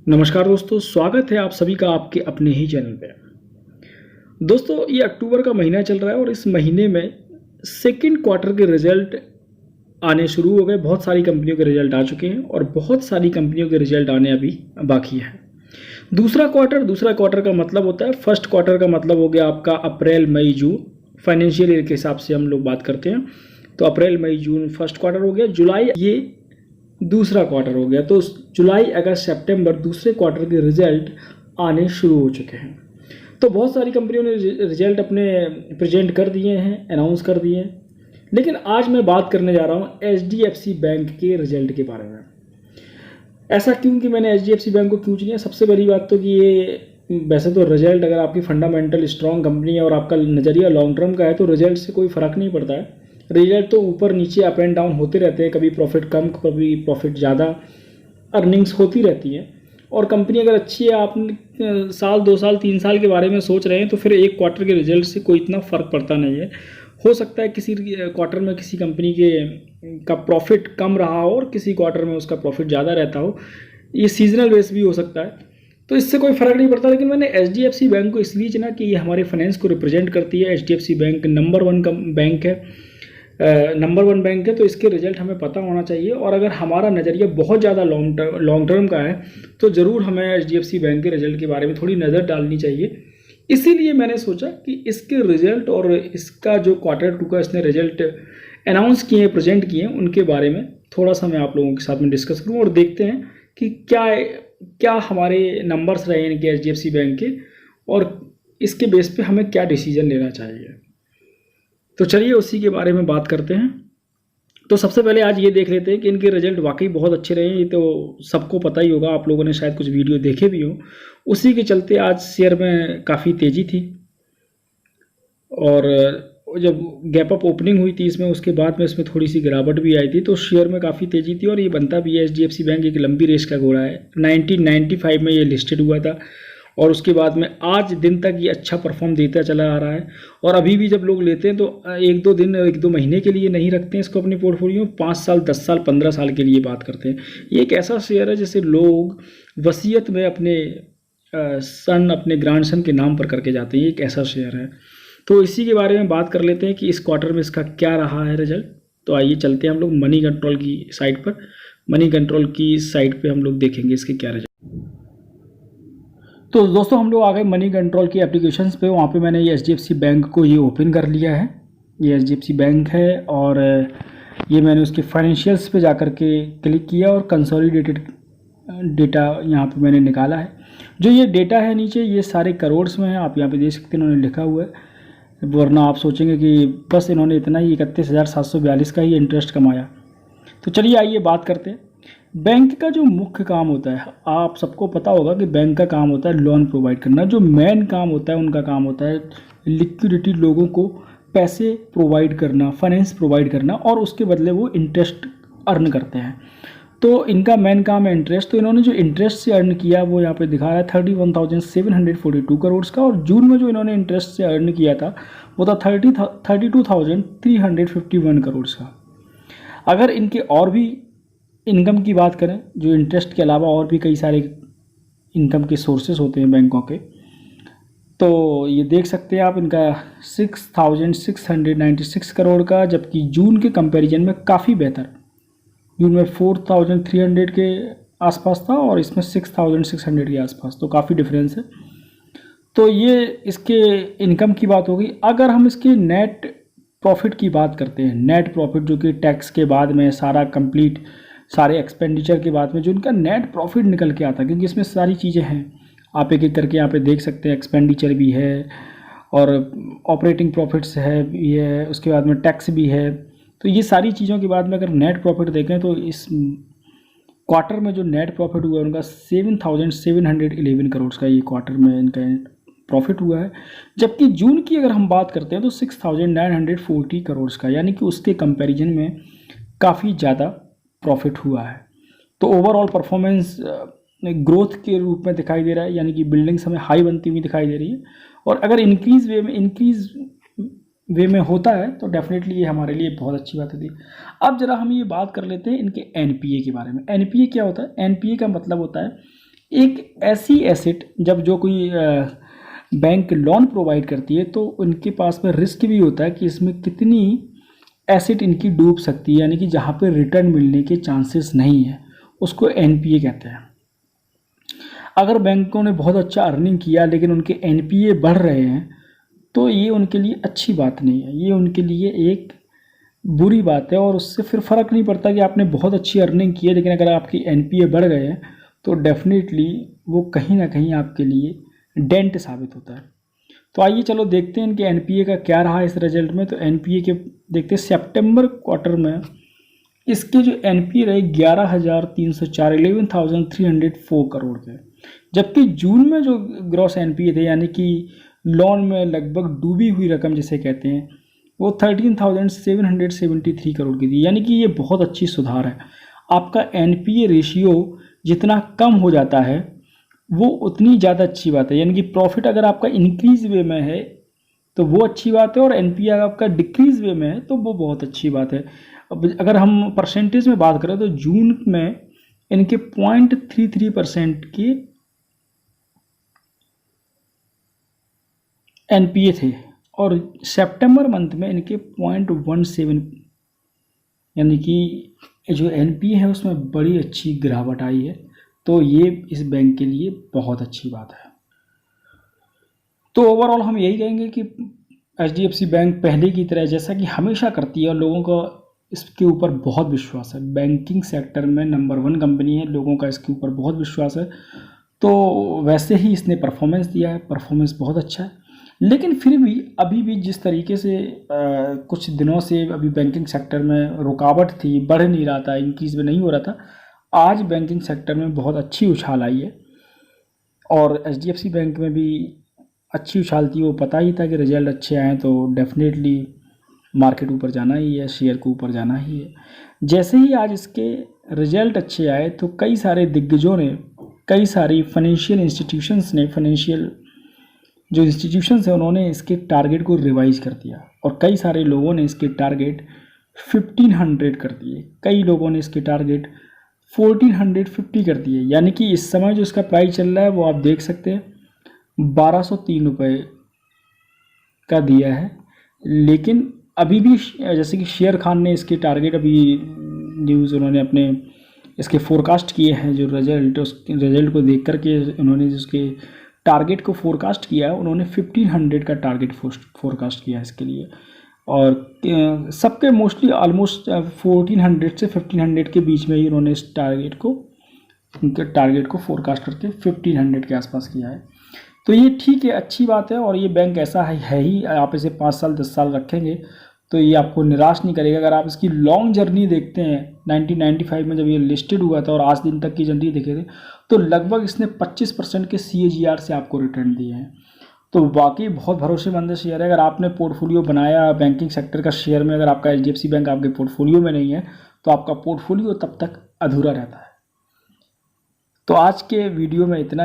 नमस्कार दोस्तों, स्वागत है आप सभी का आपके अपने ही चैनल पे। दोस्तों, ये अक्टूबर का महीना चल रहा है और इस महीने में सेकंड क्वार्टर के रिजल्ट आने शुरू हो गए। बहुत सारी कंपनियों के रिजल्ट आ चुके हैं और बहुत सारी कंपनियों के रिजल्ट आने अभी बाकी है। दूसरा क्वार्टर का मतलब होता है, फर्स्ट क्वार्टर का मतलब हो गया आपका अप्रैल मई जून। फाइनेंशियल ईयर के हिसाब से हम लोग बात करते हैं तो अप्रैल मई जून फर्स्ट क्वार्टर हो गया, जुलाई ये दूसरा क्वार्टर हो गया। तो जुलाई अगस्त सितंबर दूसरे क्वार्टर के रिजल्ट आने शुरू हो चुके हैं। तो बहुत सारी कंपनियों ने रिजल्ट अपने प्रेजेंट कर दिए हैं, अनाउंस कर दिए हैं। लेकिन आज मैं बात करने जा रहा हूँ HDFC बैंक के रिजल्ट के बारे में। ऐसा क्यों कि मैंने HDFC बैंक को क्यों चुना? सबसे बड़ी बात तो कि ये वैसे तो रिजल्ट, अगर आपकी फंडामेंटल स्ट्रॉन्ग कंपनी है और आपका नज़रिया लॉन्ग टर्म का है तो रिजल्ट से कोई फ़र्क नहीं पड़ता है। रिजल्ट तो ऊपर नीचे अप एंड डाउन होते रहते हैं, कभी प्रॉफिट कम कभी प्रॉफिट ज़्यादा, अर्निंग्स होती रहती हैं। और कंपनी अगर अच्छी है, आप साल 2 साल 3 साल के बारे में सोच रहे हैं तो फिर एक क्वार्टर के रिजल्ट से कोई इतना फ़र्क पड़ता नहीं है। हो सकता है किसी क्वार्टर में किसी कंपनी का प्रॉफिट कम रहा हो और किसी क्वार्टर में उसका प्रॉफिट ज़्यादा रहता हो, ये सीजनल बेस भी हो सकता है, तो इससे कोई फ़र्क नहीं पड़ता। लेकिन मैंने HDFC बैंक को इसलिए चुना कि ये हमारे फाइनेंस को रिप्रेजेंट करती है। HDFC बैंक नंबर 1 बैंक है, तो इसके रिजल्ट हमें पता होना चाहिए। और अगर हमारा नज़रिया बहुत ज़्यादा लॉन्ग टर्म का है तो ज़रूर हमें HDFC बैंक के रिजल्ट के बारे में थोड़ी नज़र डालनी चाहिए। इसीलिए मैंने सोचा कि इसके रिजल्ट और इसका जो क्वार्टर 2 का इसने रिजल्ट अनाउंस किए, प्रेजेंट किए, उनके बारे में थोड़ा सा मैं आप लोगों के साथ में डिस्कस करूँ और देखते हैं कि क्या हमारे नंबर्स रहे इनके HDFC बैंक के और इसके बेस पे हमें क्या डिसीजन लेना चाहिए। तो चलिए उसी के बारे में बात करते हैं। तो सबसे पहले आज ये देख लेते हैं कि इनके रिजल्ट वाकई बहुत अच्छे रहे। ये तो सबको पता ही होगा, आप लोगों ने शायद कुछ वीडियो देखे भी हो। उसी के चलते आज शेयर में काफ़ी तेज़ी थी और जब गैप अप ओपनिंग हुई थी इसमें, उसके बाद में इसमें थोड़ी सी गिरावट भी आई थी, तो शेयर में काफ़ी तेज़ी थी। और ये बनता भी है, HDFC बैंक एक लंबी रेस का घोड़ा है। 1995 में ये लिस्टेड हुआ था और उसके बाद में आज दिन तक ये अच्छा परफॉर्म देता चला आ रहा है। और अभी भी जब लोग लेते हैं तो 1-2 दिन 1-2 महीने के लिए नहीं रखते हैं इसको अपनी पोर्टफोलियो में, 5 साल 10 साल 15 साल के लिए बात करते हैं। ये एक ऐसा शेयर है जिसे लोग वसीयत में अपने सन, अपने ग्रैंड सन के नाम पर करके जाते हैं। ये एक ऐसा शेयर है। तो इसी के बारे में बात कर लेते हैं कि इस क्वार्टर में इसका क्या रहा है रिजल्ट। तो आइए चलते हैं हम लोग मनी कंट्रोल की साइट पर। मनी कंट्रोल की साइट पे हम लोग देखेंगे इसके क्या रिजल्ट। तो दोस्तों, हम लोग आ गए मनी कंट्रोल की एप्लीकेशंस पे। वहाँ पे मैंने ये HDFC बैंक को ये ओपन कर लिया है। ये HDFC बैंक है और ये मैंने उसके फाइनेंशियल्स पे जाकर के क्लिक किया और कंसोलिडेटेड डेटा यहाँ पे मैंने निकाला है। जो ये डेटा है नीचे, ये सारे करोड़्स में है, आप यहाँ पे देख सकते हैं, इन्होंने लिखा हुआ है। वरना आप सोचेंगे कि बस इन्होंने इतना ही 31,742 का ही इंटरेस्ट कमाया। तो चलिए आइए बात करते हैं। बैंक का जो मुख्य काम होता है, आप सबको पता होगा कि बैंक का काम होता है लोन प्रोवाइड करना। जो मेन काम होता है उनका काम होता है लिक्विडिटी, लोगों को पैसे प्रोवाइड करना, फाइनेंस प्रोवाइड करना, और उसके बदले वो इंटरेस्ट अर्न करते हैं। तो इनका मेन काम है इंटरेस्ट। तो इन्होंने जो इंटरेस्ट से अर्न किया वो यहाँ पे दिखा रहा है 31,742 करोड़ का। और जून में जो इन्होंने इंटरेस्ट से अर्न किया था वो था 32,351 करोड़ का। अगर इनके और भी इनकम की बात करें, जो इंटरेस्ट के अलावा और भी कई सारे इनकम के सोर्सेज होते हैं बैंकों के, तो ये देख सकते हैं आप, इनका 6,696 करोड़ का, जबकि जून के कंपैरिजन में काफ़ी बेहतर। जून में 4,300 के आसपास था और इसमें 6,600 के आसपास, तो काफ़ी डिफरेंस है। तो ये इसके इनकम की बात हो गई। अगर हम इसके नेट प्रॉफिट की बात करते हैं, नेट प्रॉफिट जो कि टैक्स के बाद में सारा कंप्लीट, सारे एक्सपेंडिचर के बाद में जो इनका नेट प्रॉफिट निकल के आता है, क्योंकि इसमें सारी चीज़ें हैं, आप एक एक करके यहाँ पे देख सकते हैं। एक्सपेंडिचर भी है और ऑपरेटिंग प्रॉफिट्स है भी है, उसके बाद में टैक्स भी है। तो ये सारी चीज़ों के बाद में अगर नेट प्रॉफिट देखें तो इस क्वार्टर में जो नेट प्रॉफिट हुआ है उनका 7,711 करोड़ का ये क्वार्टर में इनका प्रॉफिट हुआ है। जबकि जून की अगर हम बात करते हैं तो 6,940 करोड़ का, यानी कि उसके कंपैरिजन में काफ़ी ज़्यादा प्रॉफिट हुआ है। तो ओवरऑल परफॉर्मेंस ग्रोथ के रूप में दिखाई दे रहा है, यानी कि बिल्डिंग्स हमें हाई बनती हुई दिखाई दे रही है। और अगर इंक्रीज वे में होता है तो डेफिनेटली ये हमारे लिए बहुत अच्छी बात होती है। अब जरा हम ये बात कर लेते हैं इनके NPA के बारे में। NPA क्या होता है? NPA का मतलब होता है एक ऐसी एसेट जब जो कोई बैंक लोन प्रोवाइड करती है तो उनके पास में रिस्क भी होता है कि इसमें कितनी एसेट इनकी डूब सकती है, यानी कि जहाँ पे रिटर्न मिलने के चांसेस नहीं है, उसको एनपीए कहते हैं। अगर बैंकों ने बहुत अच्छा अर्निंग किया लेकिन उनके एनपीए बढ़ रहे हैं तो ये उनके लिए अच्छी बात नहीं है, ये उनके लिए एक बुरी बात है। और उससे फिर फ़र्क नहीं पड़ता कि आपने बहुत अच्छी अर्निंग की है, लेकिन अगर आपकी एनपीए बढ़ गए हैं तो डेफिनेटली वो कहीं ना कहीं आपके लिए डेंट साबित होता है। तो आइए चलो देखते हैं इनके एनपीए का क्या रहा इस रिजल्ट में। तो एनपीए के देखते हैं सितंबर क्वार्टर में इसके जो एनपीए रहे 11,304 11,304 करोड़ के, जबकि जून में जो ग्रॉस एनपीए थे यानी कि लोन में लगभग डूबी हुई रकम जिसे कहते हैं वो 13,773 करोड़ की थी। यानी कि ये बहुत अच्छी सुधार है। आपका एनपीए रेशियो जितना कम हो जाता है वो उतनी ज़्यादा अच्छी बात है, यानी कि प्रॉफिट अगर आपका इंक्रीज वे में है तो वो अच्छी बात है, और एनपीए अगर आपका डिक्रीज वे में है तो वो बहुत अच्छी बात है। अब अगर हम परसेंटेज में बात करें तो जून में इनके 0.33% के एनपीए थे और सितंबर मंथ में इनके 0.17, यानी कि जो एनपीए है उसमें बड़ी अच्छी गिरावट आई है। तो ये इस बैंक के लिए बहुत अच्छी बात है। तो ओवरऑल हम यही कहेंगे कि एचडीएफसी बैंक पहले की तरह जैसा कि हमेशा करती है और लोगों का इसके ऊपर बहुत विश्वास है। बैंकिंग सेक्टर में नंबर 1 कंपनी है, लोगों का इसके ऊपर बहुत विश्वास है। तो वैसे ही इसने परफॉर्मेंस दिया है, परफॉर्मेंस बहुत अच्छा है। लेकिन फिर भी अभी भी जिस तरीके से कुछ दिनों से अभी बैंकिंग सेक्टर में रुकावट थी, बढ़ नहीं रहा था, इंक्रीज में नहीं हो रहा था, आज बैंकिंग सेक्टर में बहुत अच्छी उछाल आई है। और एचडीएफसी बैंक में भी अच्छी उछाल थी। वो पता ही था कि रिजल्ट अच्छे आए तो डेफिनेटली मार्केट ऊपर जाना ही है, शेयर को ऊपर जाना ही है। जैसे ही आज इसके रिजल्ट अच्छे आए तो कई सारे दिग्गजों ने, कई सारी फाइनेंशियल इंस्टीट्यूशंस ने, फाइनेंशियल जो इंस्टीट्यूशंस हैं उन्होंने इसके टारगेट को रिवाइज कर दिया और कई सारे लोगों ने इसके टारगेट 1500 कर दिए, कई लोगों ने इसके टारगेट 1450 कर दिए। यानी कि इस समय जो इसका प्राइस चल रहा है वो आप देख सकते हैं 1203 रुपये का दिया है। लेकिन अभी भी जैसे कि शेयर खान ने इसके टारगेट, अभी न्यूज़ उन्होंने अपने इसके फोरकास्ट किए हैं, जो रिजल्ट उस रिजल्ट को देख करके उन्होंने उसके टारगेट को फोरकास्ट किया है, उन्होंने 1500 का टारगेट फोरकास्ट किया है इसके लिए। और सबके मोस्टली ऑलमोस्ट 1400 से 1500 के बीच में ही उन्होंने इस टारगेट को, उनके टारगेट को फोरकास्ट करके 1500 के आसपास किया है। तो ये ठीक है, अच्छी बात है। और ये बैंक ऐसा है ही, आप इसे 5 साल 10 साल रखेंगे तो ये आपको निराश नहीं करेगा। अगर आप इसकी लॉन्ग जर्नी देखते हैं, 1995 में जब ये लिस्टेड हुआ था और आज दिन तक की जर्नी देखे थे तो लगभग इसने 25% के CAGR से आपको रिटर्न दिए हैं। तो वाकई बहुत भरोसेमंद शेयर है। अगर आपने पोर्टफोलियो बनाया बैंकिंग सेक्टर का शेयर में, अगर आपका एचडीएफसी बैंक आपके पोर्टफोलियो में नहीं है तो आपका पोर्टफोलियो तब तक अधूरा रहता है। तो आज के वीडियो में इतना ही।